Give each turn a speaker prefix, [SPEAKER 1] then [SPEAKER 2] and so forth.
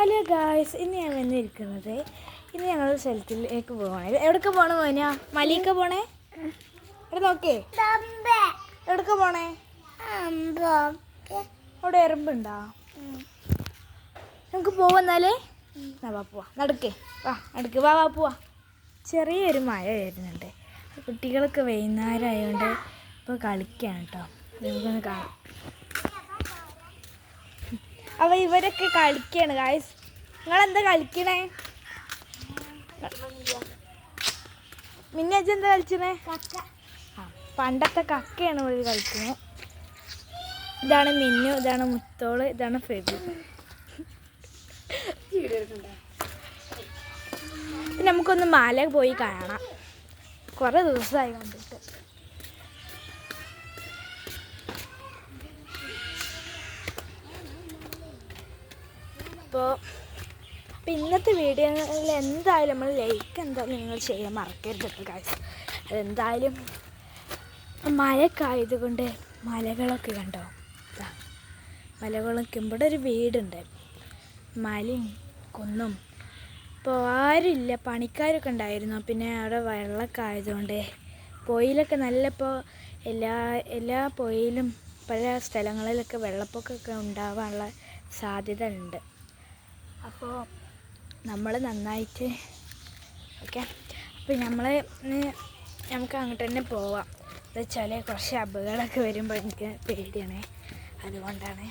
[SPEAKER 1] Hello guys, ഇന്ന് ഞാൻ വന്നിരിക്കുന്നത് ഇന്ന് ഞങ്ങൾ സ്ഥലത്തിലേക്ക് പോവാണ്. എവിടേക്ക് പോകണ മോന? മലയൊക്കെ പോണേ? ഇവിടെ നോക്കേ, എവിടേക്ക് പോണേ? അവിടെ എറുമ്പുണ്ടോ? നമുക്ക് പോവെന്നാലേ വാ പോവാ. നടക്കേ വാ, നടക്ക് വാ പോവാ. ചെറിയൊരു മഴ വരുന്നുണ്ട്. കുട്ടികളൊക്കെ വൈകുന്നേരം ആയതുകൊണ്ട് ഇപ്പോൾ കളിക്കുകയാണ് കേട്ടോ. നമുക്കൊന്ന് കാണാം. അപ്പോൾ ഇവരൊക്കെ കളിക്കുകയാണ് ഗായ്സ്. നിങ്ങളെന്താ കളിക്കണേ? മിന്നജ് എന്താ കളിച്ചണേ? പണ്ടത്തെ കക്കയാണ് ഇവിടെ കളിക്കുന്നത്. ഇതാണ് മിന്നു, ഇതാണ് മുത്തോള്, ഇതാണ് ഫെബി. നമുക്കൊന്ന് മല പോയി കാണാം. കുറേ ദിവസമായി കണ്ടിട്ട്. അപ്പോൾ ഇന്നത്തെ വീഡിയോയിൽ എന്തായാലും നമ്മൾ ലൈക്ക് എന്തായാലും നിങ്ങൾ ചെയ്യാൻ മറക്കരുത് ഗായ്സ്. അതെന്തായാലും മഴയൊക്കെ ആയതുകൊണ്ട് മലകളൊക്കെ കണ്ടോ, മലകളൊക്കെ. ഇവിടെ ഒരു വീടുണ്ട്, മലയും കുന്നും. ഇപ്പോൾ ആരുമില്ല, പണിക്കാരൊക്കെ ഉണ്ടായിരുന്നു. പിന്നെ അവിടെ വെള്ളമൊക്കെ ആയതുകൊണ്ട് പൊയിലൊക്കെ നല്ല, ഇപ്പോൾ എല്ലാ പൊയിലും പല സ്ഥലങ്ങളിലൊക്കെ വെള്ളപ്പൊക്കമൊക്കെ ഉണ്ടാവാനുള്ള സാധ്യത ഉണ്ട്. അപ്പോൾ നമ്മൾ നന്നായിട്ട് ഓക്കെ. അപ്പോൾ നമുക്ക് അങ്ങോട്ട് തന്നെ പോവാം. എന്താ വെച്ചാൽ കുറച്ച് അപകടമൊക്കെ വരുമ്പോൾ എനിക്ക് പേടിയാണ്, അതുകൊണ്ടാണ്.